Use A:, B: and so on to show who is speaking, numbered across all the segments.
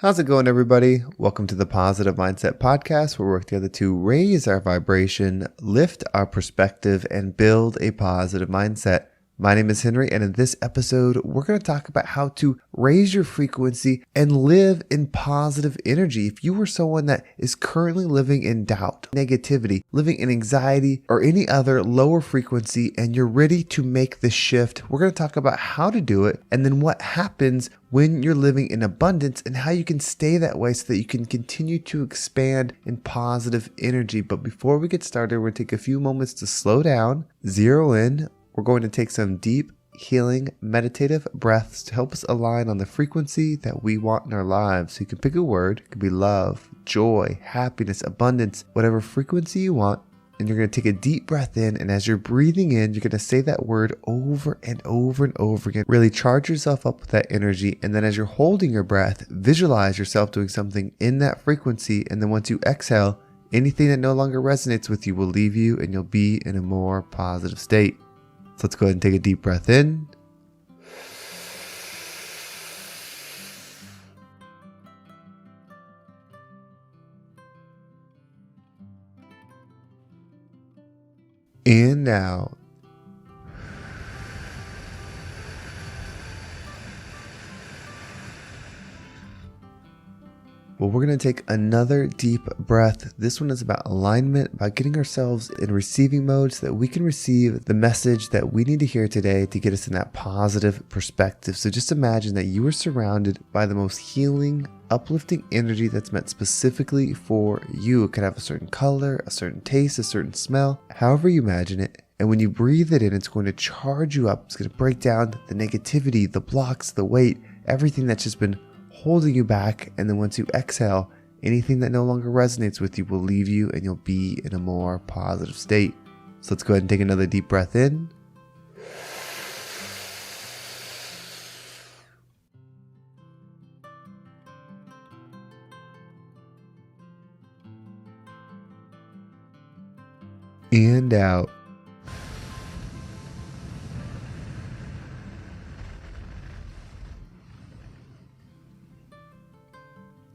A: How's it going, everybody? Welcome to the Positive Mindset Podcast, where we work together to raise our vibration, lift our perspective, and build a positive mindset. My name is Henry, and in this episode, we're going to talk about how to raise your frequency and live in positive energy. If you are someone that is currently living in doubt, negativity, living in anxiety, or any other lower frequency, and you're ready to make the shift, we're going to talk about how to do it, and then what happens when you're living in abundance and how you can stay that way so that you can continue to expand in positive energy. But before we get started, we're going to take a few moments to slow down, zero in. We're going to take some deep, healing, meditative breaths to help us align on the frequency that we want in our lives. So you can pick a word. It could be love, joy, happiness, abundance, whatever frequency you want. And you're going to take a deep breath in. And as you're breathing in, you're going to say that word over and over and over again. Really charge yourself up with that energy. And then as you're holding your breath, visualize yourself doing something in that frequency. And then once you exhale, anything that no longer resonates with you will leave you and you'll be in a more positive state. So let's go ahead and take a deep breath in. And out. Well, we're going to take another deep breath. This one is about alignment, about getting ourselves in receiving mode so that we can receive the message that we need to hear today to get us in that positive perspective. So just imagine that you are surrounded by the most healing, uplifting energy that's meant specifically for you. It could have a certain color, a certain taste, a certain smell, however you imagine it. And when you breathe it in, it's going to charge you up. It's going to break down the negativity, the blocks, the weight, everything that's just been holding you back. And then once you exhale, anything that no longer resonates with you will leave you and you'll be in a more positive state. So let's go ahead and take another deep breath in. And out.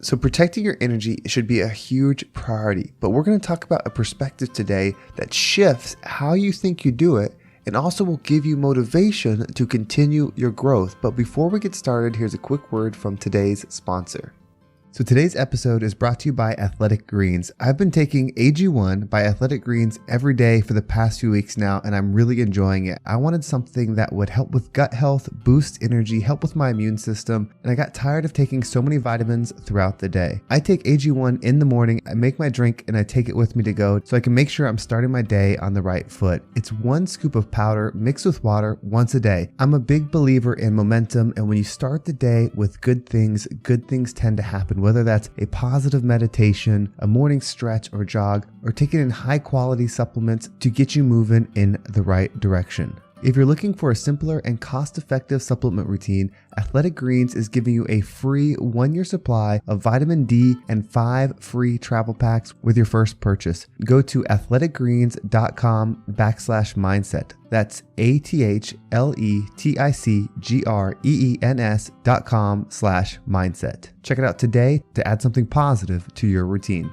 A: So protecting your energy should be a huge priority, but we're going to talk about a perspective today that shifts how you think you do it and also will give you motivation to continue your growth. But before we get started, here's a quick word from today's sponsor. So today's episode is brought to you by Athletic Greens. I've been taking AG1 by Athletic Greens every day for the past few weeks now, and I'm really enjoying it. I wanted something that would help with gut health, boost energy, help with my immune system, and I got tired of taking so many vitamins throughout the day. I take AG1 in the morning, I make my drink, and I take it with me to go so I can make sure I'm starting my day on the right foot. It's 1 scoop of powder mixed with water once a day. I'm a big believer in momentum, and when you start the day with good things tend to happen. Whether that's a positive meditation, a morning stretch or jog, or taking in high quality supplements to get you moving in the right direction. If you're looking for a simpler and cost-effective supplement routine, Athletic Greens is giving you a free 1-year supply of vitamin D and 5 free travel packs with your first purchase. Go to athleticgreens.com/mindset. That's athleticgreens.com/mindset. Check it out today to add something positive to your routine.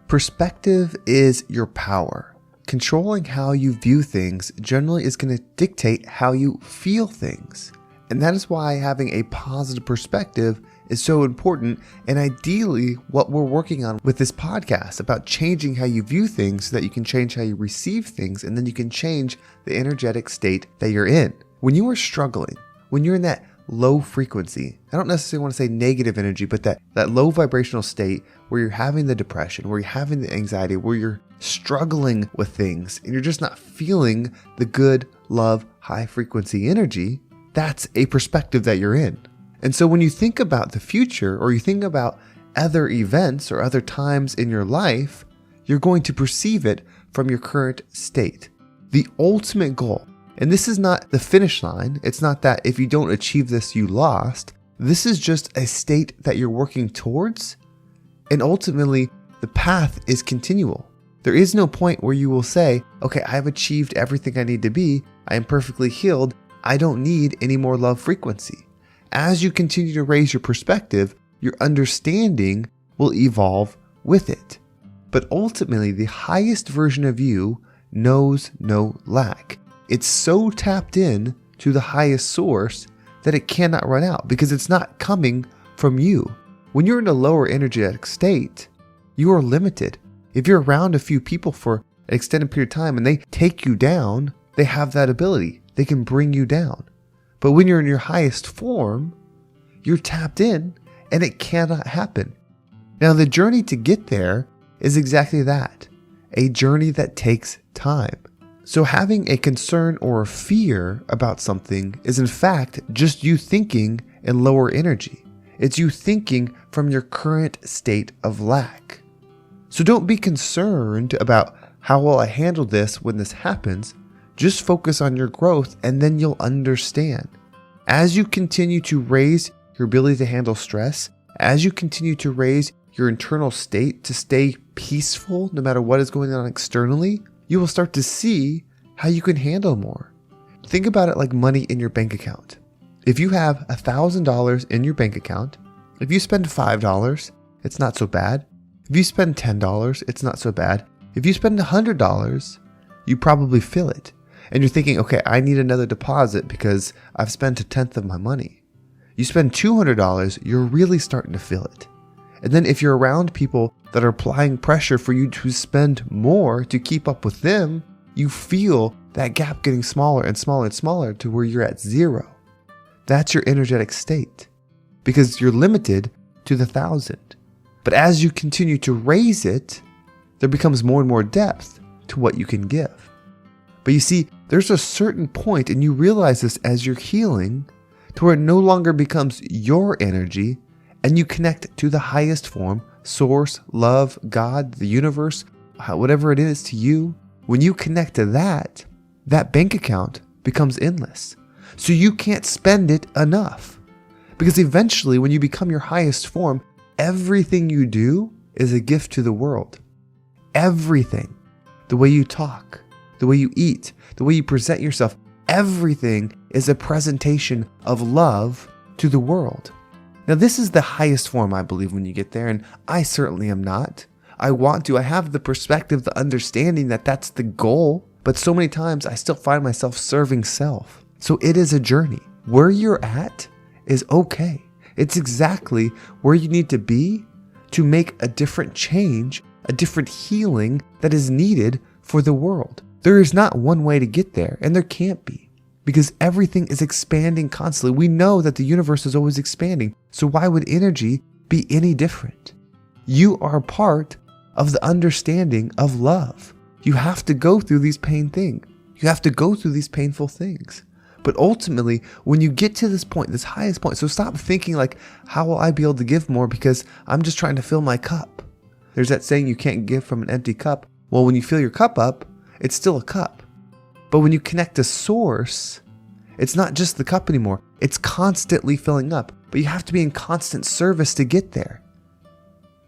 A: Perspective is your power. Controlling how you view things generally is going to dictate how you feel things. And that is why having a positive perspective is so important, and ideally what we're working on with this podcast about changing how you view things so that you can change how you receive things, and then you can change the energetic state that you're in. When you are struggling, when you're in that low frequency, I don't necessarily want to say negative energy, but that low vibrational state where you're having the depression, where you're having the anxiety, where you're struggling with things and you're just not feeling the good, love, high frequency energy, that's a perspective that you're in. And so when you think about the future, or you think about other events or other times in your life, you're going to perceive it from your current state. The ultimate goal, and this is not the finish line, it's not that if you don't achieve this, you lost. This is just a state that you're working towards, and ultimately the path is continual. There is no point where you will say, okay, I've achieved everything I need to be, I am perfectly healed, I don't need any more love frequency. As you continue to raise your perspective, your understanding will evolve with it. But ultimately, the highest version of you knows no lack. It's so tapped in to the highest source that it cannot run out because it's not coming from you. When you're in a lower energetic state, you are limited. If you're around a few people for an extended period of time and they take you down, they have that ability. They can bring you down. But when you're in your highest form, you're tapped in and it cannot happen. Now, the journey to get there is exactly that, a journey that takes time. So having a concern or a fear about something is in fact just you thinking in lower energy. It's you thinking from your current state of lack. So don't be concerned about how will I handle this when this happens. Just focus on your growth and then you'll understand. As you continue to raise your ability to handle stress, as you continue to raise your internal state to stay peaceful no matter what is going on externally, you will start to see how you can handle more. Think about it like money in your bank account. If you have $1,000 in your bank account, if you spend $5, it's not so bad. If you spend $10, it's not so bad. If you spend $100, you probably feel it. And you're thinking, okay, I need another deposit because I've spent 1/10 of my money. You spend $200, you're really starting to feel it. And then if you're around people that are applying pressure for you to spend more to keep up with them, you feel that gap getting smaller and smaller and smaller to where you're at zero. That's your energetic state because you're limited to the 1,000. But as you continue to raise it, there becomes more and more depth to what you can give. But you see, there's a certain point, and you realize this as you're healing, to where it no longer becomes your energy, and you connect to the highest form, source, love, God, the universe, whatever it is to you. When you connect to that, that bank account becomes endless. So you can't spend it enough. Because eventually, when you become your highest form, everything you do is a gift to the world. Everything. The way you talk, the way you eat, the way you present yourself, everything is a presentation of love to the world. Now, this is the highest form, I believe, when you get there, and I certainly am not. I have the perspective, the understanding that that's the goal, but so many times I still find myself serving self. So it is a journey. Where you're at is okay. It's exactly where you need to be to make a different change, a different healing that is needed for the world. There is not one way to get there, and there can't be, because everything is expanding constantly. We know that the universe is always expanding, so why would energy be any different? You are part of the understanding of love. You have to go through these things. You have to go through these painful things. But ultimately, when you get to this point, this highest point, so stop thinking like, how will I be able to give more because I'm just trying to fill my cup. There's that saying, you can't give from an empty cup. Well, when you fill your cup up, it's still a cup. But when you connect to source, it's not just the cup anymore. It's constantly filling up, but you have to be in constant service to get there.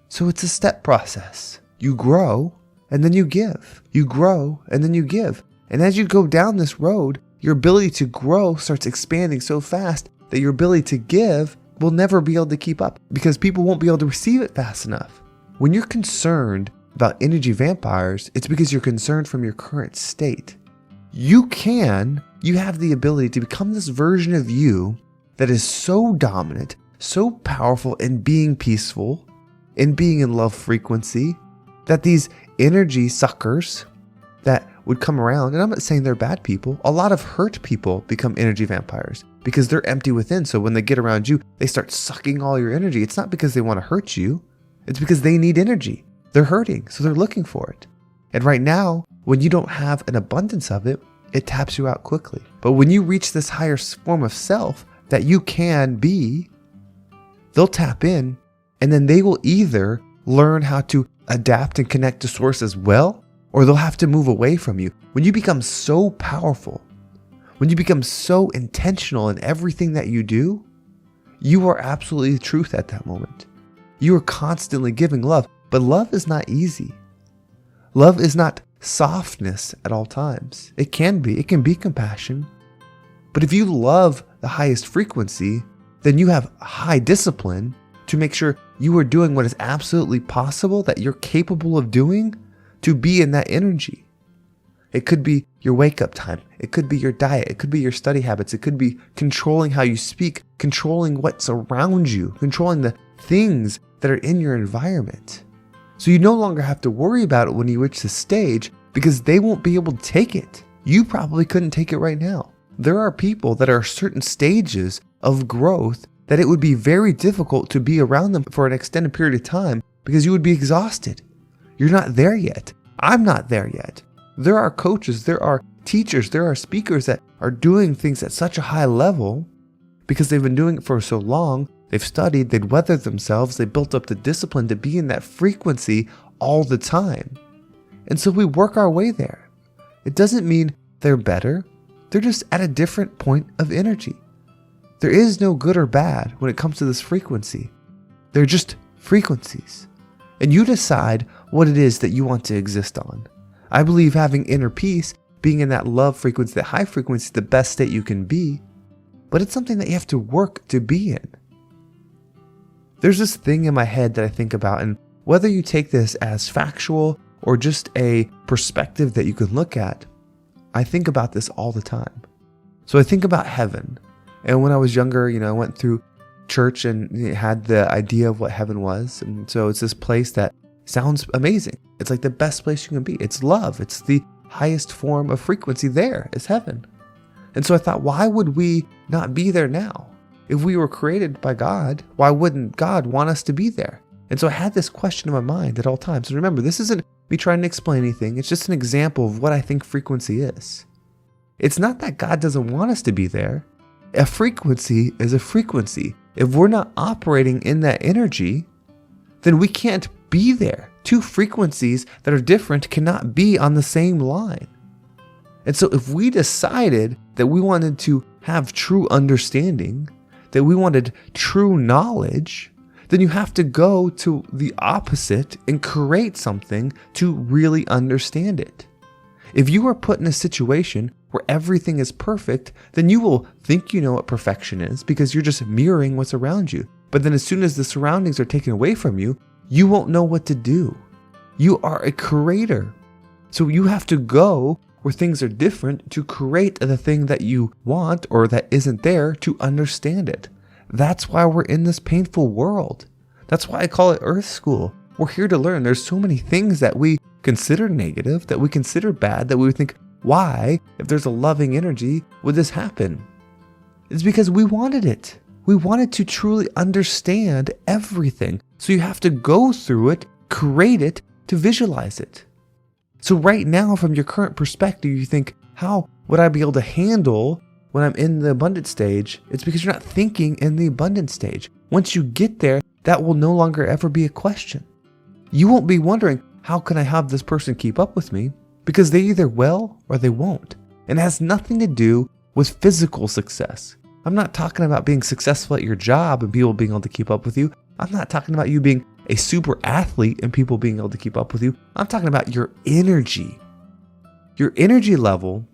A: So it's a step process. You grow and then you give. You grow and then you give. And as you go down this road, your ability to grow starts expanding so fast that your ability to give will never be able to keep up because people won't be able to receive it fast enough. When you're concerned about energy vampires, it's because you're concerned from your current state. You have the ability to become this version of you that is so dominant, so powerful in being peaceful, in being in love frequency, that these energy suckers that would come around, and I'm not saying they're bad people, a lot of hurt people become energy vampires because they're empty within. So when they get around you, they start sucking all your energy. It's not because they want to hurt you. It's because they need energy. They're hurting, so they're looking for it. And right now, when you don't have an abundance of it, it taps you out quickly. But when you reach this higher form of self that you can be, they'll tap in, and then they will either learn how to adapt and connect to source as well, or they'll have to move away from you. When you become so powerful, when you become so intentional in everything that you do, you are absolutely the truth at that moment. You are constantly giving love, but love is not easy. Love is not softness at all times. It can be compassion. But if you love the highest frequency, then you have high discipline to make sure you are doing what is absolutely possible that you're capable of doing to be in that energy. It could be your wake up time. It could be your diet. It could be your study habits. It could be controlling how you speak, controlling what's around you, controlling the things that are in your environment. So you no longer have to worry about it when you reach the stage because they won't be able to take it. You probably couldn't take it right now. There are people that are certain stages of growth that it would be very difficult to be around them for an extended period of time because you would be exhausted. You're not there yet. I'm not there yet. There are coaches, there are teachers, there are speakers that are doing things at such a high level because they've been doing it for so long. They've studied, they've weathered themselves, they built up the discipline to be in that frequency all the time. And so we work our way there. It doesn't mean they're better. They're just at a different point of energy. There is no good or bad when it comes to this frequency. They're just frequencies. And you decide what it is that you want to exist on. I believe having inner peace, being in that love frequency, that high frequency, is the best state you can be. But it's something that you have to work to be in. There's this thing in my head that I think about, and whether you take this as factual or just a perspective that you can look at, I think about this all the time. So I think about heaven. And when I was younger, I went through church and had the idea of what heaven was. And so it's this place that sounds amazing. It's like the best place you can be. It's love. It's the highest form of frequency there is heaven. And so I thought, why would we not be there now? If we were created by God, why wouldn't God want us to be there? And so I had this question in my mind at all times. And remember, this isn't me trying to explain anything. It's just an example of what I think frequency is. It's not that God doesn't want us to be there. A frequency is a frequency. If we're not operating in that energy, then we can't be there. Two frequencies that are different cannot be on the same line. And so if we decided that we wanted to have true understanding, that we wanted true knowledge, then you have to go to the opposite and create something to really understand it. If you are put in a situation where everything is perfect, then you will think you know what perfection is because you're just mirroring what's around you. But then as soon as the surroundings are taken away from you, you won't know what to do. You are a creator. So you have to go where things are different to create the thing that you want or that isn't there to understand it. That's why we're in this painful world. That's why I call it Earth School. We're here to learn. There's so many things that we consider negative, that we consider bad, that we would think, why, if there's a loving energy, would this happen? It's because we wanted it. We wanted to truly understand everything. So you have to go through it, create it, to visualize it. So right now, from your current perspective, you think, how would I be able to handle when I'm in the abundant stage? It's because you're not thinking in the abundant stage. Once you get there, that will no longer ever be a question. You won't be wondering, how can I have this person keep up with me? Because they either will or they won't. And it has nothing to do with physical success. I'm not talking about being successful at your job and people being able to keep up with you. I'm not talking about you being a super athlete and people being able to keep up with you. I'm talking about your energy. Your energy level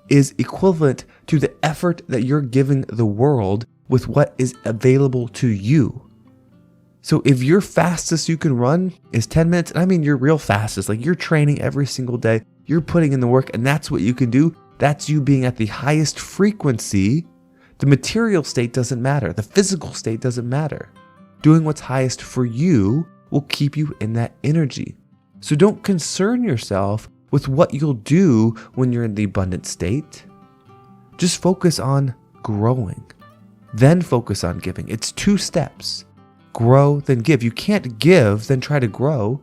A: is equivalent to the effort that you're giving the world with what is available to you. So if your fastest you can run is 10 minutes, and I mean your real fastest, like you're training every single day, you're putting in the work, and that's what you can do, that's you being at the highest frequency. The material state doesn't matter. The physical state doesn't matter. Doing what's highest for you will keep you in that energy. So don't concern yourself with what you'll do when you're in the abundant state. Just focus on growing. Then focus on giving. It's 2 steps. Grow, then give. You can't give, then try to grow.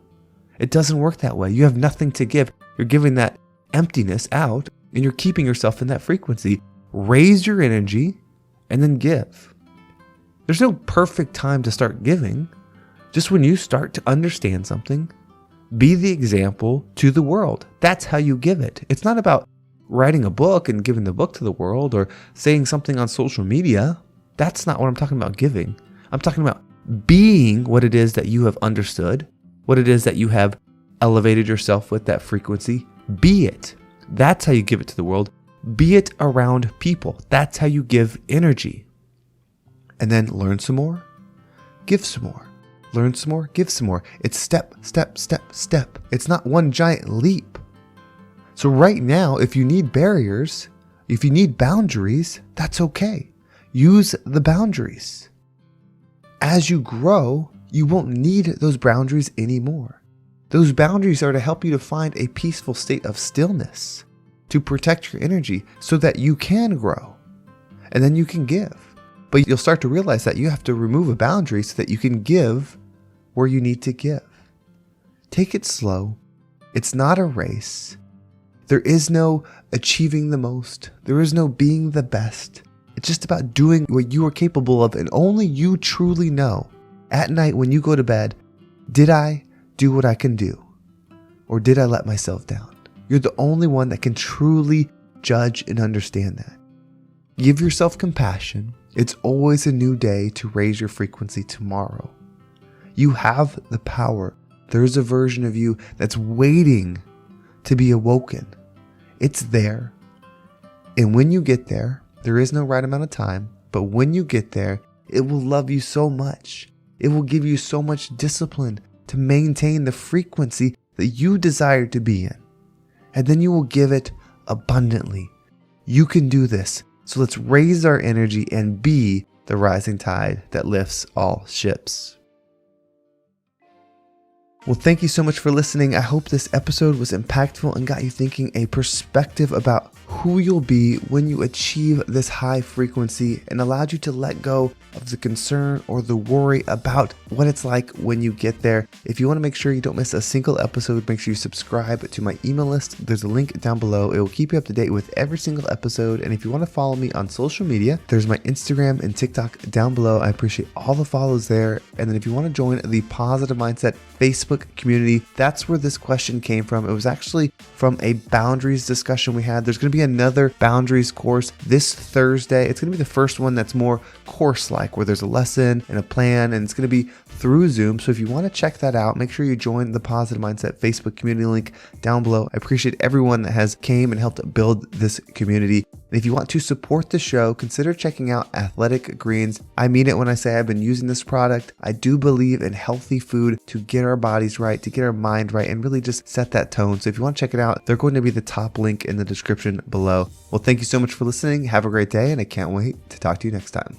A: It doesn't work that way. You have nothing to give. You're giving that emptiness out, and you're keeping yourself in that frequency. Raise your energy, and then give. There's no perfect time to start giving. Just when you start to understand something, be the example to the world. That's how you give it. It's not about writing a book and giving the book to the world or saying something on social media. That's not what I'm talking about giving. I'm talking about being what it is that you have understood, what it is that you have elevated yourself with, that frequency. Be it. That's how you give it to the world. Be it around people. That's how you give energy. And then learn some more. give some more. Learn some more, give some more. It's step, step, step, step. It's not one giant leap. So right now, if you need barriers, if you need boundaries, that's okay. Use the boundaries. As you grow, you won't need those boundaries anymore. Those boundaries are to help you to find a peaceful state of stillness, to protect your energy so that you can grow and then you can give. But you'll start to realize that you have to remove a boundary so that you can give where you need to give. Take it slow. It's not a race. There is no achieving the most. There is no being the best. It's just about doing what you are capable of and only you truly know. At night when you go to bed, did I do what I can do? Or did I let myself down? You're the only one that can truly judge and understand that. Give yourself compassion. It's always a new day to raise your frequency tomorrow. You have the power. There's a version of you that's waiting to be awoken. It's there. And when you get there, there is no right amount of time, but when you get there, it will love you so much. It will give you so much discipline to maintain the frequency that you desire to be in. And then you will give it abundantly. You can do this. So let's raise our energy and be the rising tide that lifts all ships. Well, thank you so much for listening. I hope this episode was impactful and got you thinking a perspective about who you'll be when you achieve this high frequency and allowed you to let go of the concern or the worry about what it's like when you get there. If you want to make sure you don't miss a single episode, make sure you subscribe to my email list. There's a link down below. It will keep you up to date with every single episode. And if you want to follow me on social media, there's my Instagram and TikTok down below. I appreciate all the follows there. And then if you want to join the Positive Mindset Facebook community, that's where this question came from. It was actually from a boundaries discussion we had. There's going to be another boundaries course this Thursday. It's going to be the first one that's more course-like, where there's a lesson and a plan, and it's going to be through Zoom. So if you want to check that out, make sure you join the Positive Mindset Facebook community link down below. I appreciate everyone that has came and helped build this community. And if you want to support the show, consider checking out Athletic Greens. I mean it when I say I've been using this product. I do believe in healthy food to get our bodies right, to get our mind right, and really just set that tone. So if you want to check it out, they're going to be the top link in the description below. Well, thank you so much for listening. Have a great day, and I can't wait to talk to you next time.